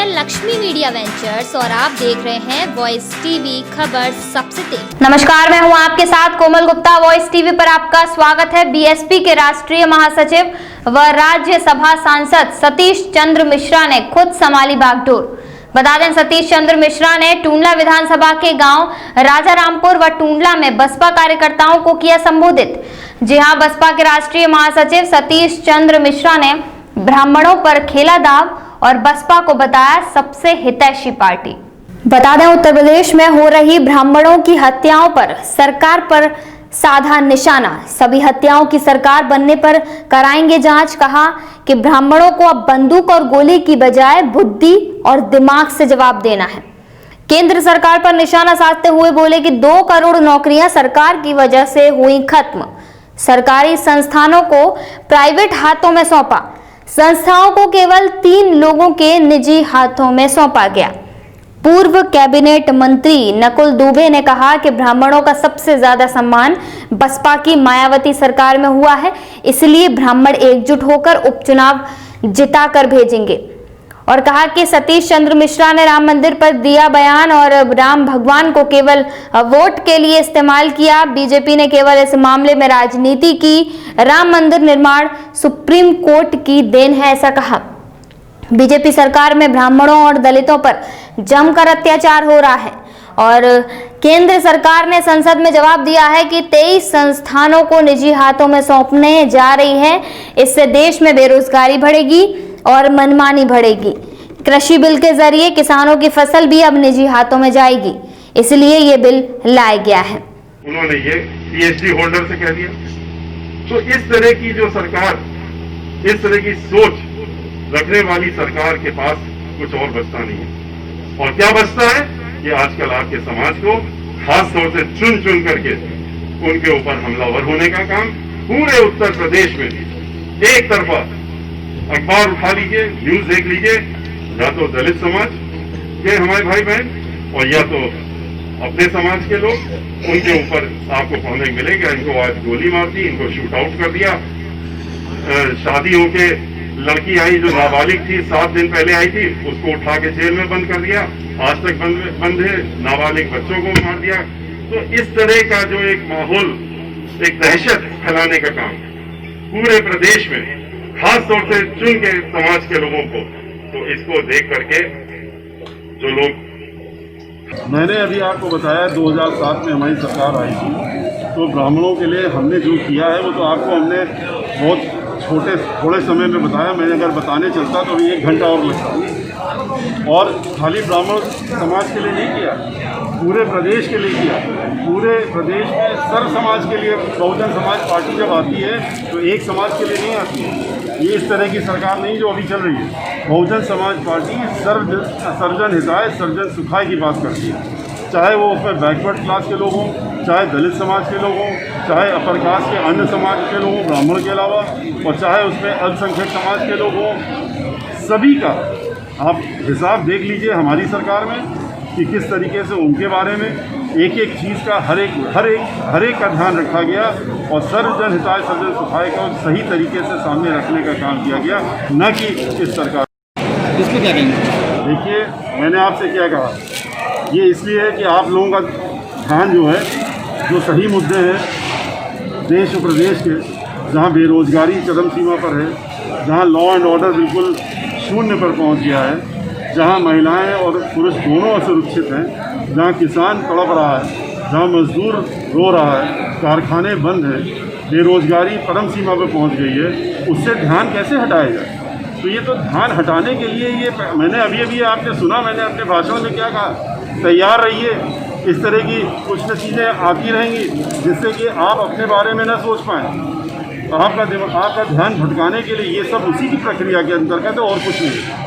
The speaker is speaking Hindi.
है लक्ष्मी मीडिया वेंचर्स और आप देख रहे हैं वॉइस टीवी खबर सबसे तेज। नमस्कार, मैं हूं आपके साथ कोमल गुप्ता। वॉइस टीवी पर आपका स्वागत है। बीएसपी के राष्ट्रीय महासचिव व राज्यसभा सांसद सतीश चंद्र मिश्रा ने खुद संभाली बागडोर। बता दें, सतीश चंद्र मिश्रा ने टूंडला विधानसभा के गांव राजारामपुर व टूंडला में बसपा कार्यकर्ताओं को किया संबोधित। जी हां, बसपा के राष्ट्रीय महासचिव सतीश चंद्र मिश्रा ने ब्राह्मणों पर खेला दाव और बसपा को बताया सबसे हितैषी पार्टी। बता दें, उत्तर प्रदेश में हो रही ब्राह्मणों की हत्याओं पर सरकार पर साधा निशाना। सभी हत्याओं की सरकार बनने पर कराएंगे जांच। कहा कि ब्राह्मणों को अब बंदूक और गोली की बजाय बुद्धि और दिमाग से जवाब देना है। केंद्र सरकार पर निशाना साधते हुए बोले कि 2 करोड़ नौकरियां सरकार की वजह से हुई खत्म। सरकारी संस्थानों को प्राइवेट हाथों में सौंपा। संस्थाओं को केवल 3 लोगों के निजी हाथों में सौंपा गया। पूर्व कैबिनेट मंत्री नकुल दुबे ने कहा कि ब्राह्मणों का सबसे ज्यादा सम्मान बसपा की मायावती सरकार में हुआ है, इसलिए ब्राह्मण एकजुट होकर उपचुनाव जिताकर भेजेंगे। और कहा कि सतीश चंद्र मिश्रा ने राम मंदिर पर दिया बयान और राम भगवान को केवल वोट के लिए इस्तेमाल किया। बीजेपी ने केवल इस मामले में राजनीति की। राम मंदिर निर्माण सुप्रीम कोर्ट की देन है, ऐसा कहा। बीजेपी सरकार में ब्राह्मणों और दलितों पर जमकर अत्याचार हो रहा है और केंद्र सरकार ने संसद में जवाब दिया है कि 23 संस्थानों को निजी हाथों में सौंपने जा रही है। इससे देश में बेरोजगारी बढ़ेगी और मनमानी बढ़ेगी। कृषि बिल के जरिए किसानों की फसल भी अब निजी हाथों में जाएगी, इसलिए ये बिल लाया गया है। उन्होंने ये पीएचडी होल्डर से कह दिया। तो इस तरह की जो सरकार, इस तरह की सोच रखने वाली सरकार के पास कुछ और बचता नहीं है। और क्या बचता है? ये आजकल आपके समाज को खास तौर से चुन चुन करके उनके ऊपर हमलावर होने का काम पूरे उत्तर प्रदेश में एक तरफा। अखबार उठा लीजिए, न्यूज देख लीजिए, या तो दलित समाज के हमारे भाई बहन और या तो अपने समाज के लोग, उनके ऊपर आपको पढ़ने मिलेगा इनको आज गोली मार दी, इनको शूट आउट कर दिया। शादी होके लड़की आई जो नाबालिग थी, 7 दिन पहले आई थी, उसको उठा के जेल में बंद कर दिया। आज तक बंद है। नाबालिग बच्चों को मार दिया। तो इस तरह का जो एक माहौल, एक दहशत फैलाने का काम पूरे प्रदेश में, खास तौर से चुन के समाज के लोगों को, तो इसको देख करके जो लोग, मैंने अभी आपको बताया 2007 में हमारी सरकार आई थी, तो ब्राह्मणों के लिए हमने जो किया है वो तो आपको हमने बहुत थोड़े समय में बताया। मैं अगर बताने चलता तो अभी 1 घंटा और लगता। और खाली ब्राह्मण समाज के लिए नहीं किया, पूरे प्रदेश के लिए किया। पूरे प्रदेश में सर्व समाज के लिए बहुजन समाज पार्टी जब आती है तो एक समाज के लिए नहीं आती है। ये इस तरह की सरकार नहीं जो अभी चल रही है। बहुजन समाज पार्टी सर्वजन हिताय सर्वजन सुखाय की बात करती है। चाहे वो उसमें बैकवर्ड क्लास के लोग हों, चाहे दलित समाज के लोग हों, चाहे अपर कास्ट के अन्य समाज के लोग हों ब्राह्मण के अलावा, और चाहे उसमें अल्पसंख्यक समाज के लोग हों, सभी का आप हिसाब देख लीजिए हमारी सरकार में कि किस तरीके से उनके बारे में एक चीज़ का हर एक का ध्यान रखा गया और सर्वजन हिताय सर्वजन सुखाय का सही तरीके से सामने रखने का काम किया गया, न कि इस सरकार। इसमें क्या कहेंगे? देखिए, मैंने आपसे क्या कहा, ये इसलिए है कि आप लोगों का ध्यान जो है, जो सही मुद्दे हैं देश और प्रदेश के, जहाँ बेरोजगारी चरम सीमा पर है, जहाँ लॉ एंड ऑर्डर बिल्कुल शून्य पर पहुँच गया है, जहाँ महिलाएं और पुरुष दोनों असुरक्षित हैं, जहाँ किसान तड़प रहा है, जहाँ मजदूर रो रहा है, कारखाने बंद हैं, बेरोजगारी परम सीमा पर पहुँच गई है, उससे ध्यान कैसे हटाया जाए? तो ये तो ध्यान हटाने के लिए ये मैंने अभी आपने सुना, मैंने अपने भाषण में क्या कहा, तैयार रहिए। इस तरह की कुछ न चीज़ें आती रहेंगी जिससे कि आप अपने बारे में न सोच पाएँ। आपका ध्यान भटकाने के लिए ये सब उसी की प्रक्रिया के अंतर्गत है और कुछ नहीं।